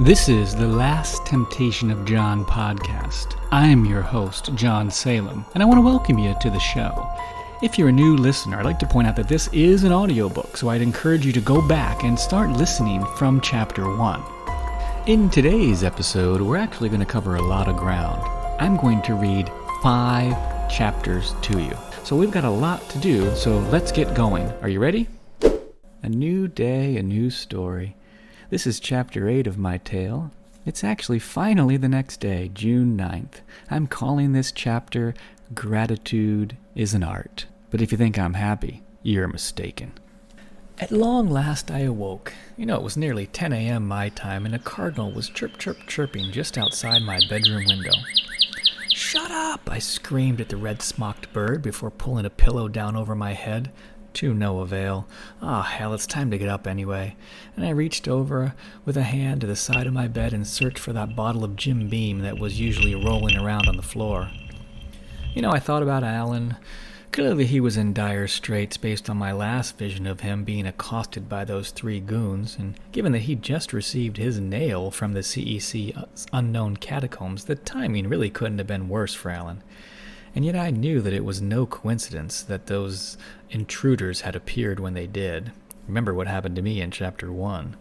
This is the Last Temptation of John podcast. I'm your host, John Salem, and I want to welcome you to the show. If you're a new listener, I'd like to point out that this is an audiobook, so I'd encourage you to go back and start listening from chapter 1. In today's episode, we're actually going to cover a lot of ground. I'm going to read 5 chapters to you. So we've got a lot to do, so let's get going. Are you ready? A new day, a new story. This is chapter 8 of my tale. It's actually finally the next day, June 9th. I'm calling this chapter, Gratitude is an Art. But if you think I'm happy, you're mistaken. At long last I awoke. It was nearly 10 a.m. my time, and a cardinal was chirping just outside my bedroom window. "Shut up!" I screamed at the red-smocked bird before pulling a pillow down over my head. To no avail. Hell, it's time to get up anyway. And I reached over with a hand to the side of my bed and searched for that bottle of Jim Beam that was usually rolling around on the floor. I thought about Alan. Clearly he was in dire straits based on my last vision of him being accosted by those 3 goons, and given that he'd just received his nail from the CEC's unknown catacombs, the timing really couldn't have been worse for Alan. And yet I knew that it was no coincidence that those intruders had appeared when they did. Remember what happened to me in chapter 1.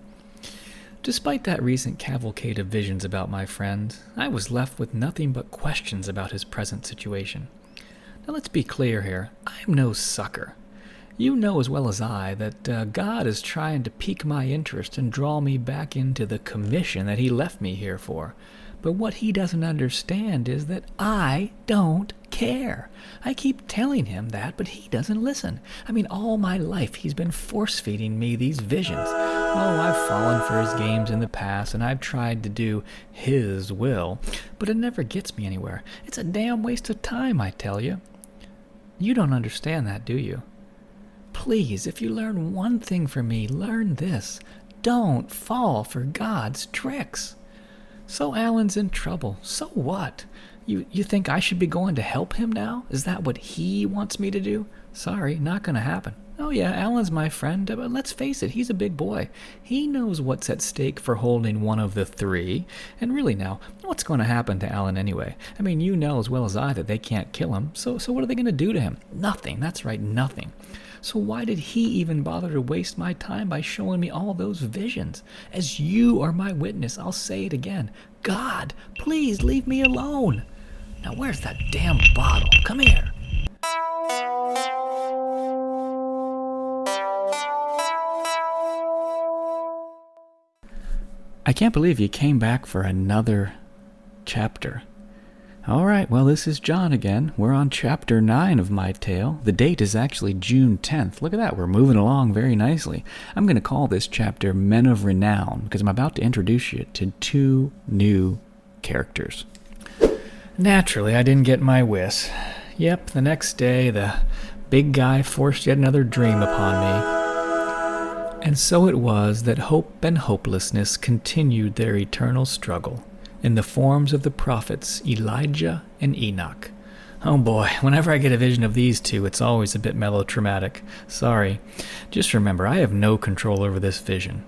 Despite that recent cavalcade of visions about my friend, I was left with nothing but questions about his present situation. Now let's be clear here. I'm no sucker. You know as well as I that God is trying to pique my interest and draw me back into the commission that he left me here for. But what he doesn't understand is that I don't care. I keep telling him that, but he doesn't listen. All my life he's been force-feeding me these visions. I've fallen for his games in the past, and I've tried to do his will, but it never gets me anywhere. It's a damn waste of time, I tell you. You don't understand that, do you? Please, if you learn one thing from me, learn this. Don't fall for God's tricks. So Alan's in trouble. So what? You think I should be going to help him now? Is that what he wants me to do? Sorry, not going to happen. Oh yeah, Alan's my friend, but let's face it, he's a big boy. He knows what's at stake for holding one of the 3. And really now, what's going to happen to Alan anyway? You know as well as I that they can't kill him. So what are they going to do to him? Nothing. That's right, nothing. So why did he even bother to waste my time by showing me all those visions? As you are my witness, I'll say it again. God, please leave me alone. Now where's that damn bottle? Come here. I can't believe you came back for another chapter. All right, well, this is John again. We're on chapter 9 of my tale. The date is actually June 10th. Look at that, we're moving along very nicely. I'm going to call this chapter Men of Renown because I'm about to introduce you to 2 new characters. Naturally, I didn't get my wish. Yep, the next day, the big guy forced yet another dream upon me. And so it was that hope and hopelessness continued their eternal struggle in the forms of the prophets Elijah and Enoch. Oh boy, whenever I get a vision of these 2, it's always a bit melodramatic. Sorry. Just remember, I have no control over this vision.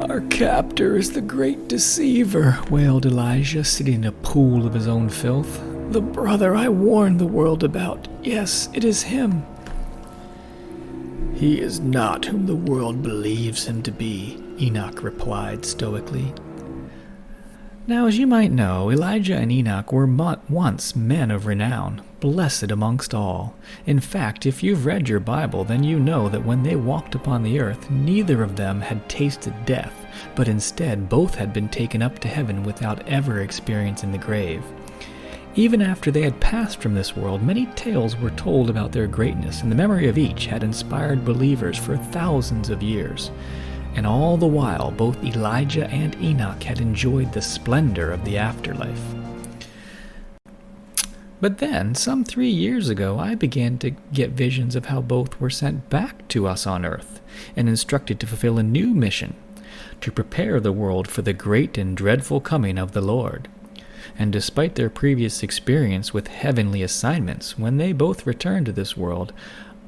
"Our captor is the great deceiver," wailed Elijah, sitting in a pool of his own filth. "The brother I warned the world about. Yes, it is him." "He is not whom the world believes him to be," Enoch replied stoically. Now, as you might know, Elijah and Enoch were once men of renown, blessed amongst all. In fact, if you've read your Bible, then you know that when they walked upon the earth, neither of them had tasted death, but instead both had been taken up to heaven without ever experiencing the grave. Even after they had passed from this world, many tales were told about their greatness, and the memory of each had inspired believers for thousands of years. And all the while, both Elijah and Enoch had enjoyed the splendor of the afterlife. But then, some 3 years ago, I began to get visions of how both were sent back to us on earth and instructed to fulfill a new mission, to prepare the world for the great and dreadful coming of the Lord. And despite their previous experience with heavenly assignments, when they both returned to this world,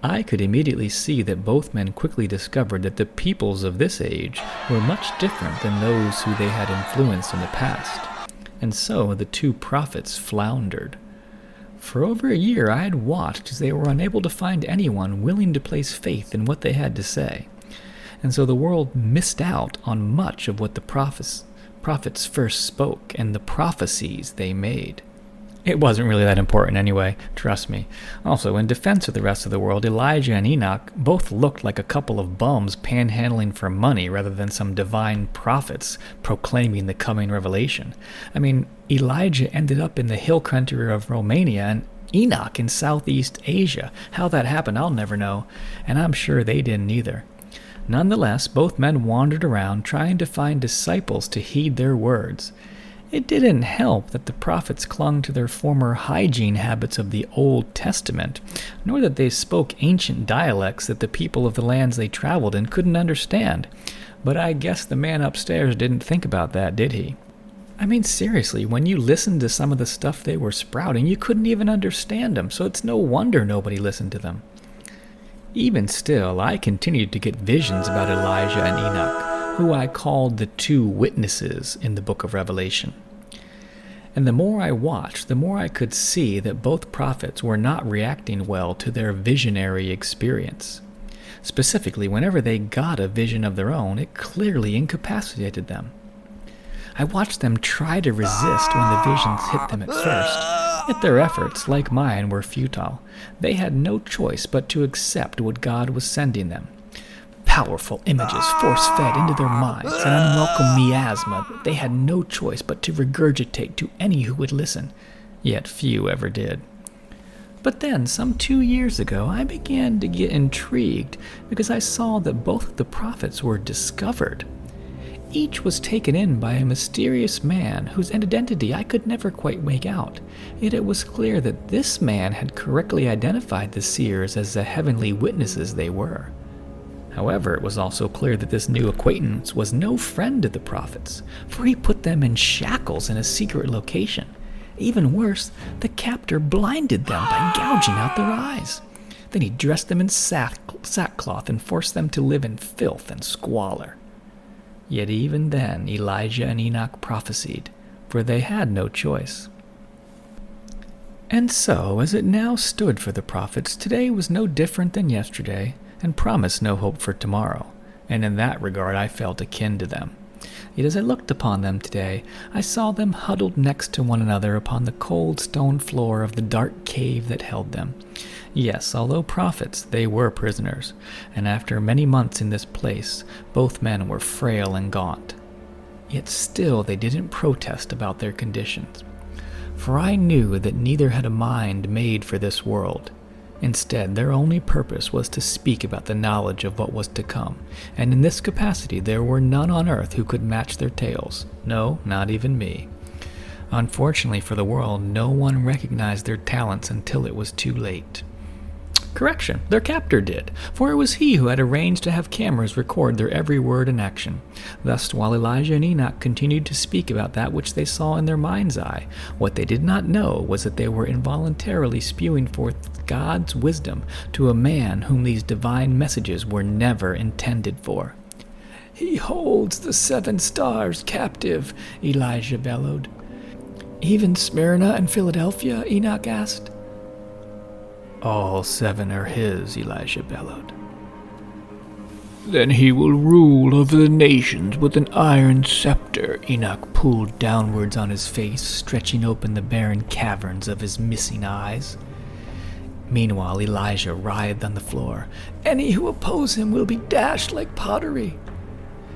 I could immediately see that both men quickly discovered that the peoples of this age were much different than those who they had influenced in the past, and so the two prophets floundered. For over a year I had watched as they were unable to find anyone willing to place faith in what they had to say, and so the world missed out on much of what the prophets first spoke and the prophecies they made. It wasn't really that important anyway, trust me. Also, in defense of the rest of the world, Elijah and Enoch both looked like a couple of bums panhandling for money rather than some divine prophets proclaiming the coming revelation. I mean, Elijah ended up in the hill country of Romania and Enoch in Southeast Asia. How that happened, I'll never know, and I'm sure they didn't either. Nonetheless, both men wandered around trying to find disciples to heed their words. It didn't help that the prophets clung to their former hygiene habits of the Old Testament, nor that they spoke ancient dialects that the people of the lands they traveled in couldn't understand. But I guess the man upstairs didn't think about that, did he? I mean, seriously, when you listened to some of the stuff they were sprouting, you couldn't even understand them, so it's no wonder nobody listened to them. Even still, I continued to get visions about Elijah and Enoch, who I called the two witnesses in the book of Revelation. And the more I watched, the more I could see that both prophets were not reacting well to their visionary experience. Specifically, whenever they got a vision of their own, it clearly incapacitated them. I watched them try to resist when the visions hit them at first, yet their efforts, like mine, were futile. They had no choice but to accept what God was sending them. Powerful images force-fed into their minds, an unwelcome miasma that they had no choice but to regurgitate to any who would listen, yet few ever did. But then, some 2 years ago, I began to get intrigued because I saw that both of the prophets were discovered. Each was taken in by a mysterious man whose identity I could never quite make out, yet it was clear that this man had correctly identified the seers as the heavenly witnesses they were. However, it was also clear that this new acquaintance was no friend of the prophets, for he put them in shackles in a secret location. Even worse, the captor blinded them by gouging out their eyes. Then he dressed them in sackcloth and forced them to live in filth and squalor. Yet even then Elijah and Enoch prophesied, for they had no choice. And so, as it now stood for the prophets, today was no different than yesterday, and promised no hope for tomorrow, and in that regard I felt akin to them. Yet as I looked upon them today, I saw them huddled next to one another upon the cold stone floor of the dark cave that held them. Yes, although prophets, they were prisoners, and after many months in this place, both men were frail and gaunt. Yet still they didn't protest about their conditions, for I knew that neither had a mind made for this world. Instead, their only purpose was to speak about the knowledge of what was to come, and in this capacity there were none on earth who could match their tales. No, not even me. Unfortunately for the world, no one recognized their talents until it was too late. Correction, their captor did, for it was he who had arranged to have cameras record their every word and action. Thus, while Elijah and Enoch continued to speak about that which they saw in their mind's eye, what they did not know was that they were involuntarily spewing forth God's wisdom to a man whom these divine messages were never intended for. "He holds the 7 stars captive," Elijah bellowed. "Even Smyrna and Philadelphia?" Enoch asked. "All 7 are his," Elijah bellowed. "Then he will rule over the nations with an iron scepter." Enoch pulled downwards on his face, stretching open the barren caverns of his missing eyes. Meanwhile, Elijah writhed on the floor. "Any who oppose him will be dashed like pottery."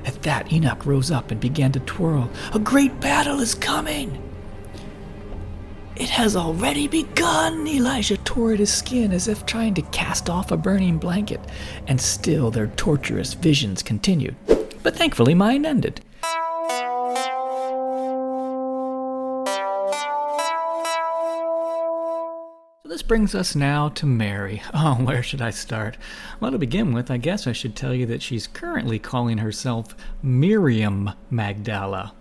At that, Enoch rose up and began to twirl. "A great battle is coming!" "It has already begun!" Elijah tore at his skin as if trying to cast off a burning blanket, and still their torturous visions continued. But thankfully mine ended. So this brings us now to Mary. Oh, where should I start? Well, to begin with, I guess I should tell you that she's currently calling herself Miriam Magdala.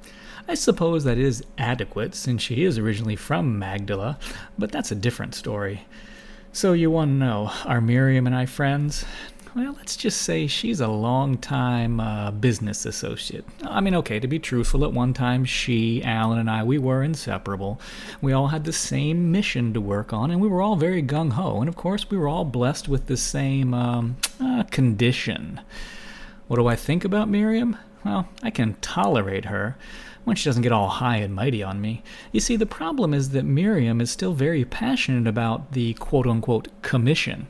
I suppose that is adequate, since she is originally from Magdala, but that's a different story. So you want to know, are Miriam and I friends? Well, let's just say she's a long-time business associate. I mean, okay, to be truthful, at one time, she, Alan, and I, we were inseparable. We all had the same mission to work on, and we were all very gung-ho. And, of course, we were all blessed with the same condition. What do I think about Miriam? Well, I can tolerate her when she doesn't get all high and mighty on me. You see, the problem is that Miriam is still very passionate about the quote-unquote commission.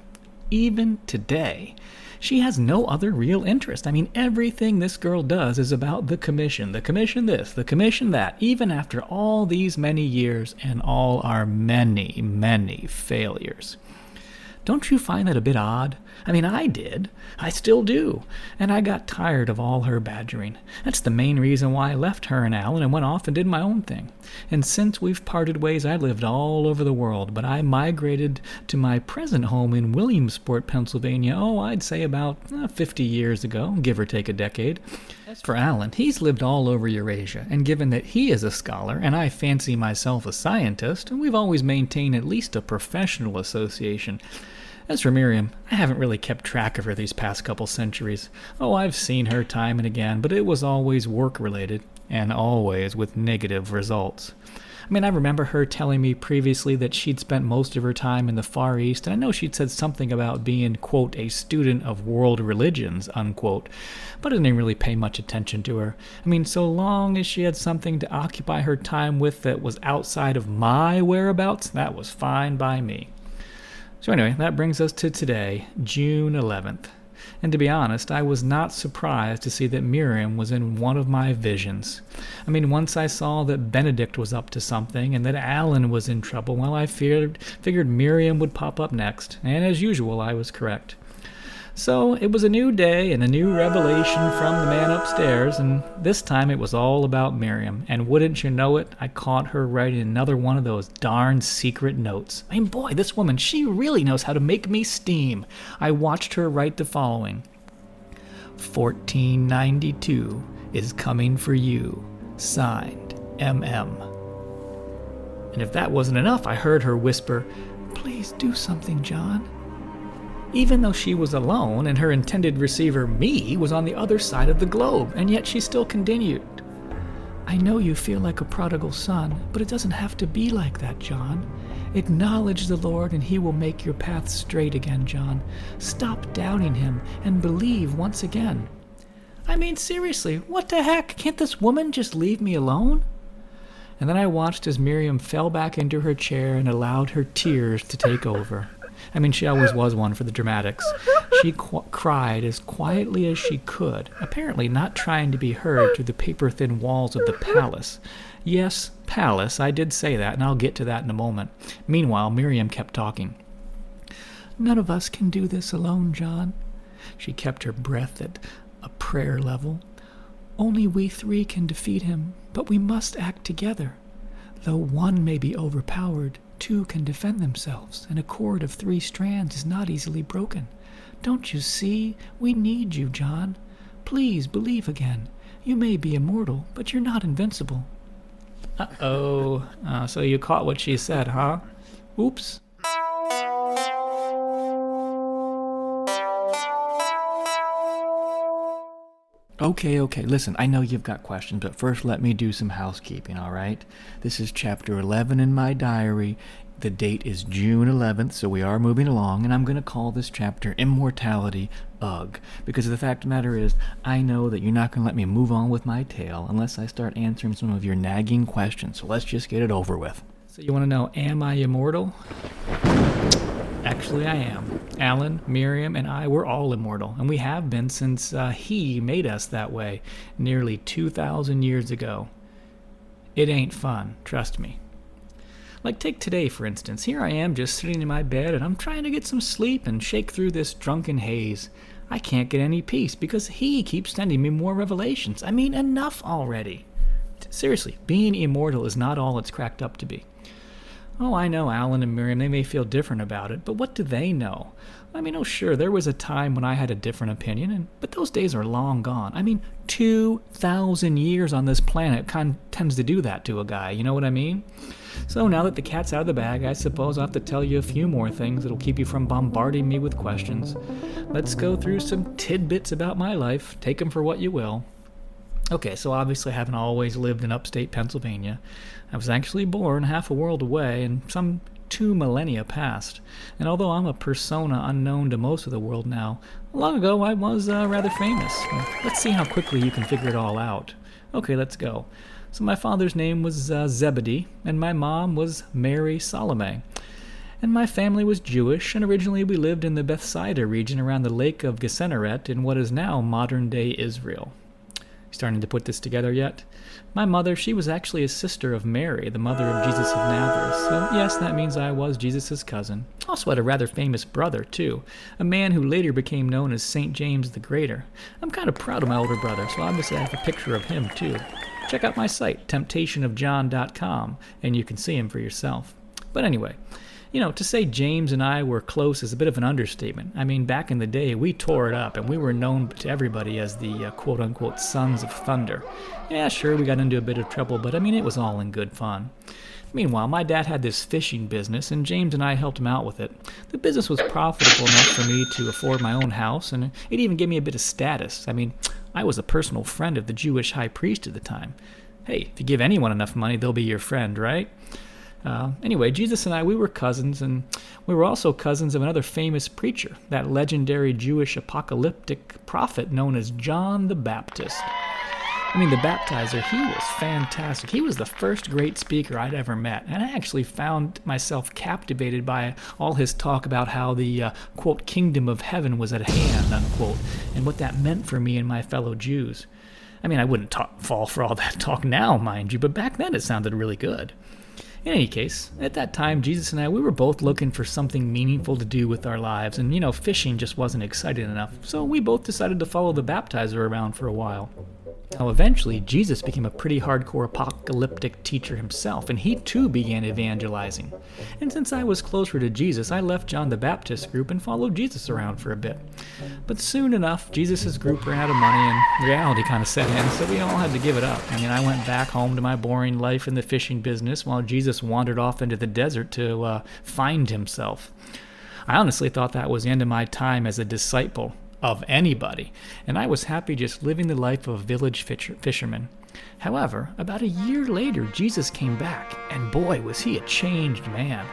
Even today, she has no other real interest. I mean, everything this girl does is about the commission this, the commission that, even after all these many years and all our many, many failures. Don't you find that a bit odd? I mean, I did. I still do. And I got tired of all her badgering. That's the main reason why I left her and Alan and went off and did my own thing. And since we've parted ways, I lived all over the world, but I migrated to my present home in Williamsport, Pennsylvania, I'd say about 50 years ago, give or take a decade. As for Alan, he's lived all over Eurasia, and given that he is a scholar, and I fancy myself a scientist, we've always maintained at least a professional association. As for Miriam, I haven't really kept track of her these past couple centuries. I've seen her time and again, but it was always work-related, and always with negative results. I mean, I remember her telling me previously that she'd spent most of her time in the Far East, and I know she'd said something about being, quote, a student of world religions, unquote, but I didn't really pay much attention to her. I mean, so long as she had something to occupy her time with that was outside of my whereabouts, that was fine by me. So anyway, that brings us to today, June 11th. And to be honest, I was not surprised to see that Miriam was in one of my visions. I mean, once I saw that Benedict was up to something and that Alan was in trouble, well, I figured Miriam would pop up next. And as usual, I was correct. So it was a new day and a new revelation from the man upstairs, and this time it was all about Miriam. And wouldn't you know it, I caught her writing another one of those darn secret notes. I mean, boy, this woman, she really knows how to make me steam. I watched her write the following. 1492 is coming for you. Signed, M.M. And if that wasn't enough, I heard her whisper, "Please do something, John." Even though she was alone and her intended receiver, me, was on the other side of the globe, and yet she still continued. "I know you feel like a prodigal son, but it doesn't have to be like that, John. Acknowledge the Lord and he will make your path straight again, John. Stop doubting him and believe once again." I mean, seriously, what the heck? Can't this woman just leave me alone? And then I watched as Miriam fell back into her chair and allowed her tears to take over. I mean, she always was one for the dramatics. She cried as quietly as she could, apparently not trying to be heard through the paper-thin walls of the palace. Yes, palace, I did say that, and I'll get to that in a moment. Meanwhile, Miriam kept talking. "None of us can do this alone, John." She kept her breath at a prayer level. "Only we three can defeat him, but we must act together. Though one may be overpowered, two can defend themselves, and a cord of 3 strands is not easily broken. Don't you see? We need you, John. Please believe again. You may be immortal, but you're not invincible." So you caught what she said, huh? Oops. Okay, listen, I know you've got questions, but first let me do some housekeeping, all right? This is chapter 11 in my diary. The date is June 11th, so we are moving along, and I'm going to call this chapter Immortality, Ugh. Because the fact of the matter is, I know that you're not going to let me move on with my tale unless I start answering some of your nagging questions, so let's just get it over with. So you want to know, am I immortal? Actually, I am. Alan, Miriam, and I, we're all immortal, and we have been since he made us that way nearly 2,000 years ago. It ain't fun, trust me. Like, take today, for instance. Here I am just sitting in my bed, and I'm trying to get some sleep and shake through this drunken haze. I can't get any peace because he keeps sending me more revelations. I mean, enough already. Seriously, being immortal is not all it's cracked up to be. Oh, I know Alan and Miriam, they may feel different about it, but what do they know? I mean, oh sure, there was a time when I had a different opinion, but those days are long gone. I mean, 2,000 years on this planet tends to do that to a guy, you know what I mean? So now that the cat's out of the bag, I suppose I'll have to tell you a few more things that'll keep you from bombarding me with questions. Let's go through some tidbits about my life, take them for what you will. Okay, so obviously I haven't always lived in upstate Pennsylvania. I was actually born half a world away and some 2 millennia past. And although I'm a persona unknown to most of the world now, long ago I was rather famous. Let's see how quickly you can figure it all out. Okay, let's go. So my father's name was Zebedee, and my mom was Mary Salome. And my family was Jewish, and originally we lived in the Bethsaida region around the Lake of Gennesaret in what is now modern-day Israel. Starting to put this together yet? My mother, she was actually a sister of Mary, the mother of Jesus of Nazareth. So yes, that means I was Jesus' cousin. Also had a rather famous brother, too. A man who later became known as St. James the Greater. I'm kind of proud of my older brother, so obviously I have a picture of him, too. Check out my site, temptationofjohn.com, and you can see him for yourself. But anyway, to say James and I were close is a bit of an understatement. I mean, back in the day, we tore it up, and we were known to everybody as the quote-unquote Sons of Thunder. Yeah, sure, we got into a bit of trouble, but I mean, it was all in good fun. Meanwhile, my dad had this fishing business, and James and I helped him out with it. The business was profitable enough for me to afford my own house, and it even gave me a bit of status. I mean, I was a personal friend of the Jewish high priest at the time. Hey, if you give anyone enough money, they'll be your friend, right? Anyway, Jesus and I, we were cousins, and we were also cousins of another famous preacher, that legendary Jewish apocalyptic prophet known as John the Baptist. I mean, the baptizer, he was fantastic. He was the first great speaker I'd ever met, and I actually found myself captivated by all his talk about how the, quote, kingdom of heaven was at hand, unquote, and what that meant for me and my fellow Jews. I mean, I wouldn't fall for all that talk now, mind you, but back then it sounded really good. In any case, at that time, Jesus and I, we were both looking for something meaningful to do with our lives, and, fishing just wasn't exciting enough, so we both decided to follow the baptizer around for a while. Now, eventually, Jesus became a pretty hardcore apocalyptic teacher himself, and he too began evangelizing. And since I was closer to Jesus, I left John the Baptist group and followed Jesus around for a bit. But soon enough, Jesus' group ran out of money, and reality kind of set in, so we all had to give it up. I mean, I went back home to my boring life in the fishing business, while Jesus wandered off into the desert to find himself. I honestly thought that was the end of my time as a disciple of anybody, and I was happy just living the life of a village fisherman. However, about a year later, Jesus came back, and boy, was he a changed man.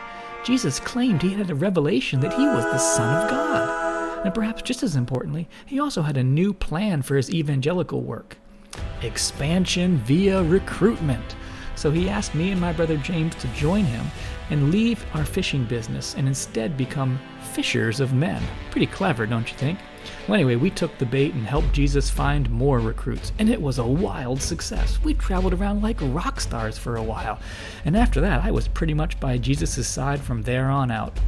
Jesus claimed he had a revelation that he was the Son of God. And perhaps just as importantly, he also had a new plan for his evangelical work. Expansion via recruitment. So he asked me and my brother James to join him and leave our fishing business and instead become fishers of men. Pretty clever, don't you think? Well, anyway, we took the bait and helped Jesus find more recruits, and it was a wild success. We traveled around like rock stars for a while, and after that, I was pretty much by Jesus' side from there on out.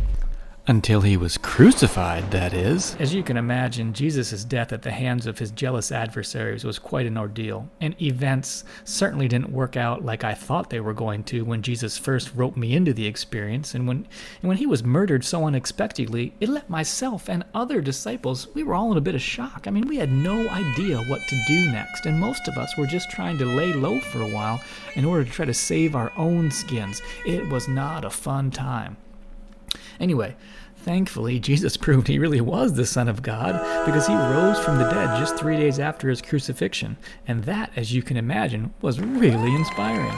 Until he was crucified, that is. As you can imagine, Jesus' death at the hands of his jealous adversaries was quite an ordeal, and events certainly didn't work out like I thought they were going to when Jesus first roped me into the experience, and when he was murdered so unexpectedly, it left myself and other disciples, we were all in a bit of shock. I mean, we had no idea what to do next, and most of us were just trying to lay low for a while in order to try to save our own skins. It was not a fun time. Anyway, thankfully, Jesus proved he really was the Son of God because he rose from the dead just 3 days after his crucifixion. And that, as you can imagine, was really inspiring.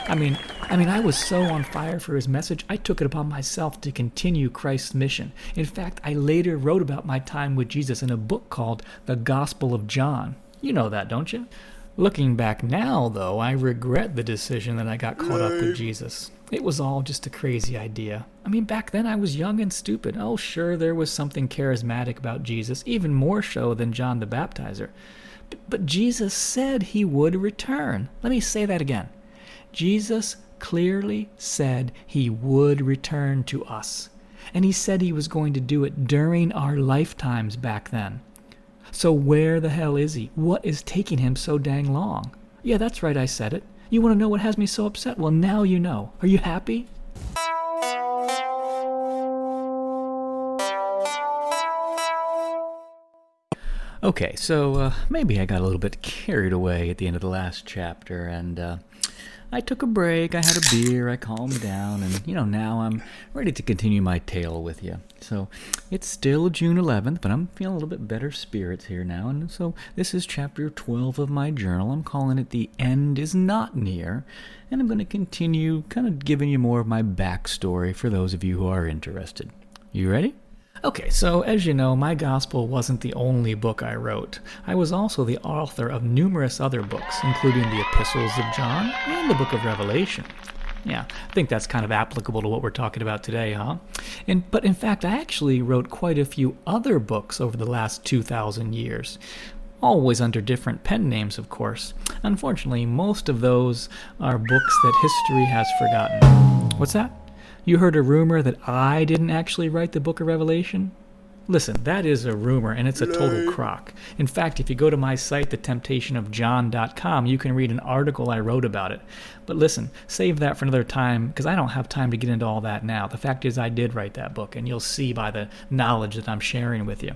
I mean, I was so on fire for his message, I took it upon myself to continue Christ's mission. In fact, I later wrote about my time with Jesus in a book called The Gospel of John. You know that, don't you? Looking back now, though, I regret the decision that I got caught up with Jesus. It was all just a crazy idea. I mean, back then I was young and stupid. Oh, sure, there was something charismatic about Jesus, even more so than John the Baptizer. But Jesus said he would return. Let me say that again. Jesus clearly said he would return to us. And he said he was going to do it during our lifetimes back then. So where the hell is he? What is taking him so dang long? Yeah, that's right, I said it. You want to know what has me so upset? Well, now you know. Are you happy? Okay, so maybe I got a little bit carried away at the end of the last chapter, and I took a break, I had a beer, I calmed down, and, now I'm ready to continue my tale with you. So, it's still June 11th, but I'm feeling a little bit better spirits here now, and so this is chapter 12 of my journal. I'm calling it The End Is Not Near, and I'm going to continue kind of giving you more of my backstory for those of you who are interested. You ready? Okay, so as you know, my gospel wasn't the only book I wrote. I was also the author of numerous other books, including the Epistles of John and the book of Revelation. Yeah, I think that's kind of applicable to what we're talking about today, huh? But in fact, I actually wrote quite a few other books over the last 2,000 years. Always under different pen names, of course. Unfortunately, most of those are books that history has forgotten. What's that? You heard a rumor that I didn't actually write the book of Revelation? Listen, that is a rumor, and it's a total crock. In fact, if you go to my site, thetemptationofjohn.com, you can read an article I wrote about it. But listen, save that for another time, because I don't have time to get into all that now. The fact is, I did write that book, and you'll see by the knowledge that I'm sharing with you.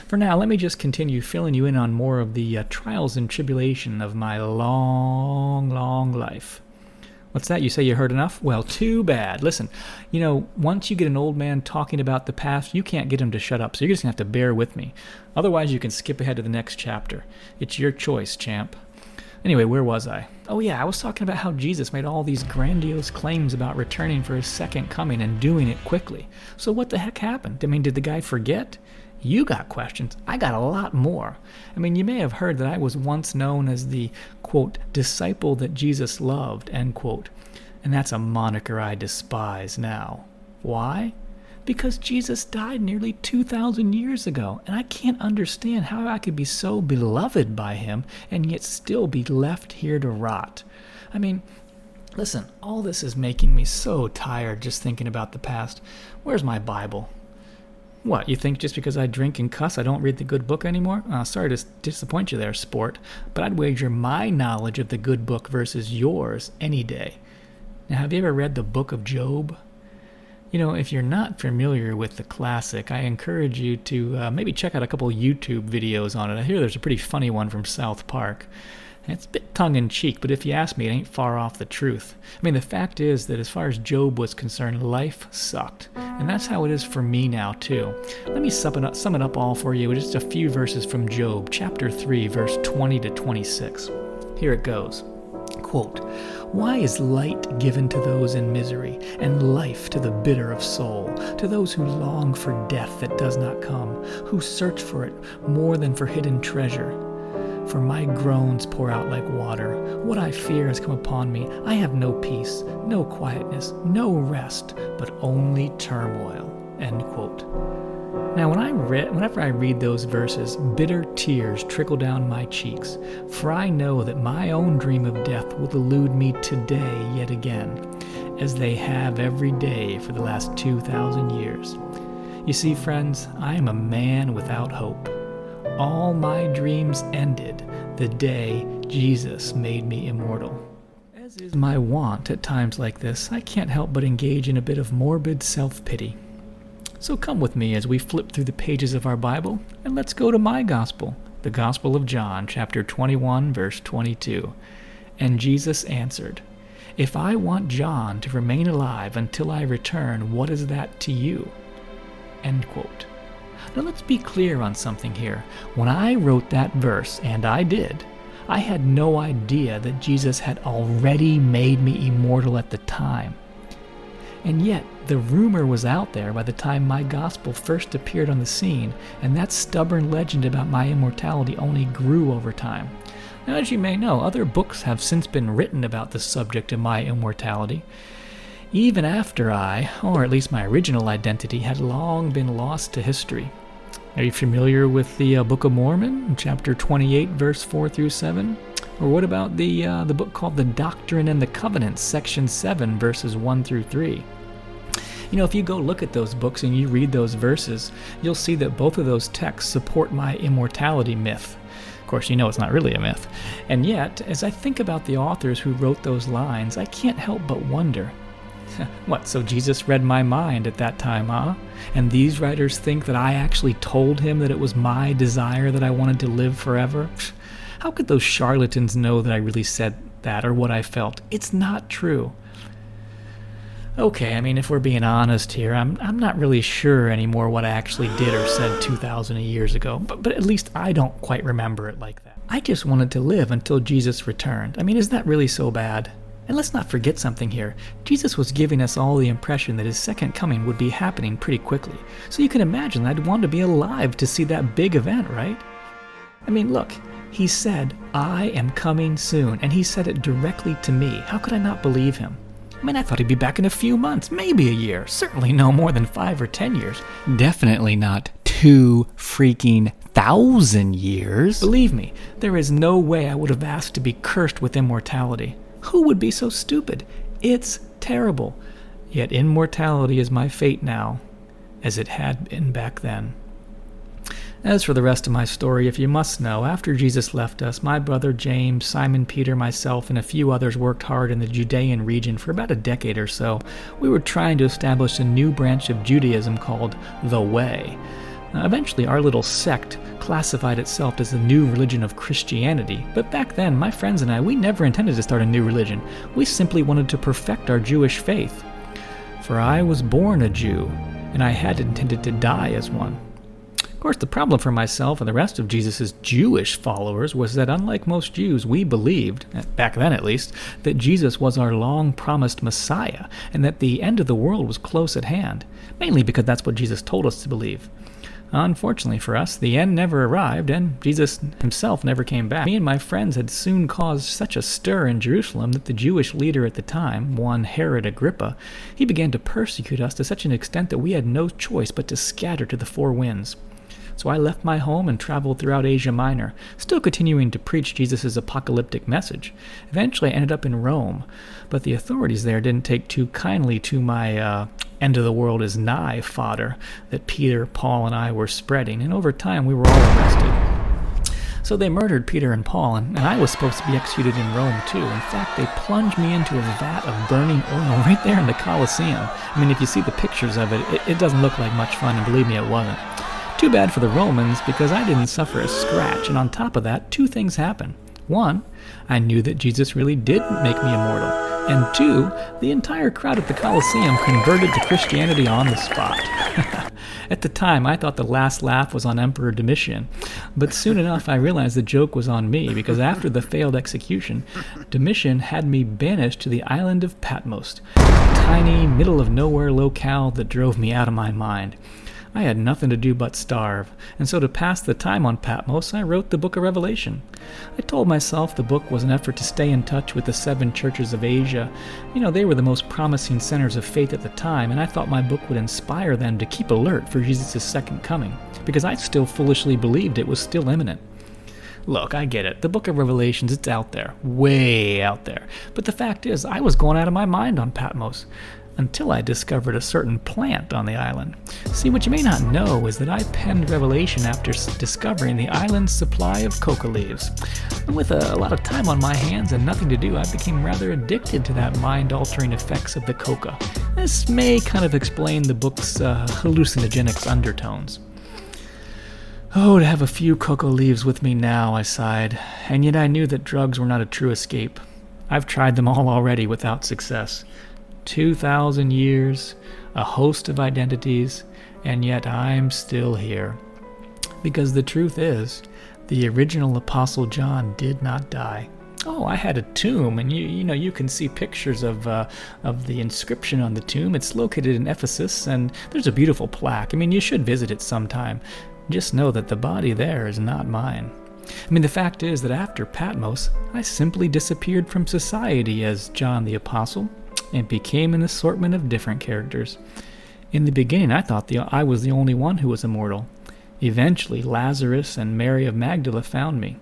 For now, let me just continue filling you in on more of the trials and tribulation of my long, long life. What's that? You say you heard enough? Well, too bad. Listen, once you get an old man talking about the past, you can't get him to shut up, so you're just going to have to bear with me. Otherwise, you can skip ahead to the next chapter. It's your choice, champ. Anyway, where was I? Oh yeah, I was talking about how Jesus made all these grandiose claims about returning for his second coming and doing it quickly. So what the heck happened? Did the guy forget? You got questions. I got a lot more. You may have heard that I was once known as the, quote, disciple that Jesus loved, end quote. And that's a moniker I despise now. Why? Because Jesus died nearly 2,000 years ago, and I can't understand how I could be so beloved by him and yet still be left here to rot. Listen, all this is making me so tired just thinking about the past. Where's my Bible? What, you think just because I drink and cuss I don't read the good book anymore? Sorry to disappoint you there, sport, but I'd wager my knowledge of the good book versus yours any day. Now, have you ever read the book of Job? If you're not familiar with the classic, I encourage you to maybe check out a couple YouTube videos on it. I hear there's a pretty funny one from South Park. It's a bit tongue-in-cheek, but if you ask me, it ain't far off the truth. The fact is that as far as Job was concerned, life sucked. And that's how it is for me now, too. Let me sum it up all for you with just a few verses from Job, chapter 3, verse 20 to 26. Here it goes. Quote, "Why is light given to those in misery, and life to the bitter of soul, to those who long for death that does not come, who search for it more than for hidden treasure? For my groans pour out like water. What I fear has come upon me. I have no peace, no quietness, no rest, but only turmoil." End quote. Now, whenever I read those verses, bitter tears trickle down my cheeks, for I know that my own dream of death will elude me today yet again, as they have every day for the last 2,000 years. You see, friends, I am a man without hope. All my dreams ended the day Jesus made me immortal. As is my wont at times like this, I can't help but engage in a bit of morbid self-pity. So come with me as we flip through the pages of our Bible, and let's go to my gospel, the Gospel of John, chapter 21, verse 22. "And Jesus answered, 'If I want John to remain alive until I return, what is that to you?' End quote. Now let's be clear on something here. When I wrote that verse, and I did, I had no idea that Jesus had already made me immortal at the time. And yet, the rumor was out there by the time my gospel first appeared on the scene, and that stubborn legend about my immortality only grew over time. Now, as you may know, other books have since been written about the subject of my immortality, even after I, or at least my original identity, had long been lost to history. Are you familiar with the Book of Mormon, chapter 28, verse 4 through 7? Or what about the book called The Doctrine and the Covenants, section 7, verses 1 through 3? If you go look at those books and you read those verses, you'll see that both of those texts support my immortality myth. Of course, it's not really a myth. And yet, as I think about the authors who wrote those lines, I can't help but wonder, What, so Jesus read my mind at that time, huh? And these writers think that I actually told him that it was my desire that I wanted to live forever? How could those charlatans know that I really said that or what I felt? It's not true. Okay, I mean, if we're being honest here, I'm not really sure anymore what I actually did or said 2,000 years ago, but at least I don't quite remember it like that. I just wanted to live until Jesus returned. I mean, is that really so bad? And let's not forget something here. Jesus was giving us all the impression that his second coming would be happening pretty quickly. So you can imagine I'd want to be alive to see that big event, right? I mean, look, he said, "I am coming soon," and he said it directly to me. How could I not believe him? I mean, I thought he'd be back in a few months, maybe a year. Certainly no more than 5 or 10 years. Definitely not 2 freaking thousand years. Believe me, there is no way I would have asked to be cursed with immortality. Who would be so stupid? It's terrible. Yet immortality is my fate now, as it had been back then. As for the rest of my story, if you must know, after Jesus left us, my brother James, Simon Peter, myself, and a few others worked hard in the Judean region for about a decade or so. We were trying to establish a new branch of Judaism called the Way. Eventually, our little sect classified itself as the new religion of Christianity, but back then, my friends and I, we never intended to start a new religion. We simply wanted to perfect our Jewish faith. For I was born a Jew, and I had intended to die as one. Of course, the problem for myself and the rest of Jesus' Jewish followers was that unlike most Jews, we believed, back then at least, that Jesus was our long-promised Messiah, and that the end of the world was close at hand, mainly because that's what Jesus told us to believe. Unfortunately for us, the end never arrived, and Jesus himself never came back. Me and my friends had soon caused such a stir in Jerusalem that the Jewish leader at the time, one Herod Agrippa, he began to persecute us to such an extent that we had no choice but to scatter to the 4 winds. So I left my home and traveled throughout Asia Minor, still continuing to preach Jesus' apocalyptic message. Eventually I ended up in Rome, but the authorities there didn't take too kindly to my end of the world is nigh fodder that Peter, Paul, and I were spreading, and over time we were all arrested. So they murdered Peter and Paul, and I was supposed to be executed in Rome too. In fact, they plunged me into a vat of burning oil right there in the Colosseum. I mean, if you see the pictures of it, it doesn't look like much fun, and believe me, it wasn't. Too bad for the Romans, because I didn't suffer a scratch, and on top of that, 2 things happened. 1, I knew that Jesus really did make me immortal, and 2, the entire crowd at the Colosseum converted to Christianity on the spot. At the time, I thought the last laugh was on Emperor Domitian, but soon enough I realized the joke was on me, because after the failed execution, Domitian had me banished to the island of Patmos, a tiny, middle-of-nowhere locale that drove me out of my mind. I had nothing to do but starve, and so to pass the time on Patmos, I wrote the book of Revelation. I told myself the book was an effort to stay in touch with the 7 churches of Asia. You know, they were the most promising centers of faith at the time, and I thought my book would inspire them to keep alert for Jesus' second coming, because I still foolishly believed it was still imminent. Look, I get it. The book of Revelations, it's out there. Way out there. But the fact is, I was going out of my mind on Patmos, until I discovered a certain plant on the island. See, what you may not know is that I penned Revelation after discovering the island's supply of coca leaves. And with a lot of time on my hands and nothing to do, I became rather addicted to that mind-altering effects of the coca. This may kind of explain the book's hallucinogenic undertones. Oh, to have a few coca leaves with me now, I sighed, and yet I knew that drugs were not a true escape. I've tried them all already without success. 2,000 years, a host of identities, and yet I'm still here. Because the truth is, the original Apostle John did not die. Oh, I had a tomb, and you can see pictures of the inscription on the tomb. It's located in Ephesus, and there's a beautiful plaque. I mean, you should visit it sometime. Just know that the body there is not mine. I mean, the fact is that after Patmos, I simply disappeared from society as John the Apostle, and became an assortment of different characters. In the beginning, I thought I was the only one who was immortal. Eventually, Lazarus and Miriam Magdala found me.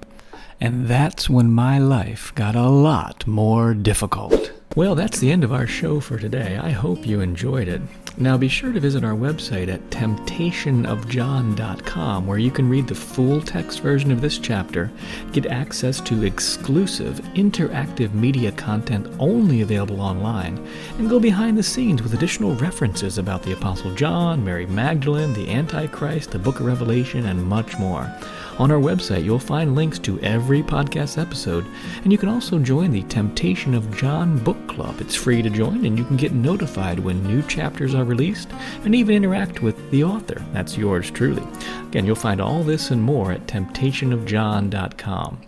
And that's when my life got a lot more difficult. Well, that's the end of our show for today. I hope you enjoyed it. Now be sure to visit our website at temptationofjohn.com, where you can read the full text version of this chapter, get access to exclusive interactive media content only available online, and go behind the scenes with additional references about the Apostle John, Mary Magdalene, the Antichrist, the Book of Revelation, and much more. On our website, you'll find links to every podcast episode, and you can also join the Temptation of John Book Club. It's free to join, and you can get notified when new chapters are released, and even interact with the author. That's yours truly. Again, you'll find all this and more at temptationofjohn.com.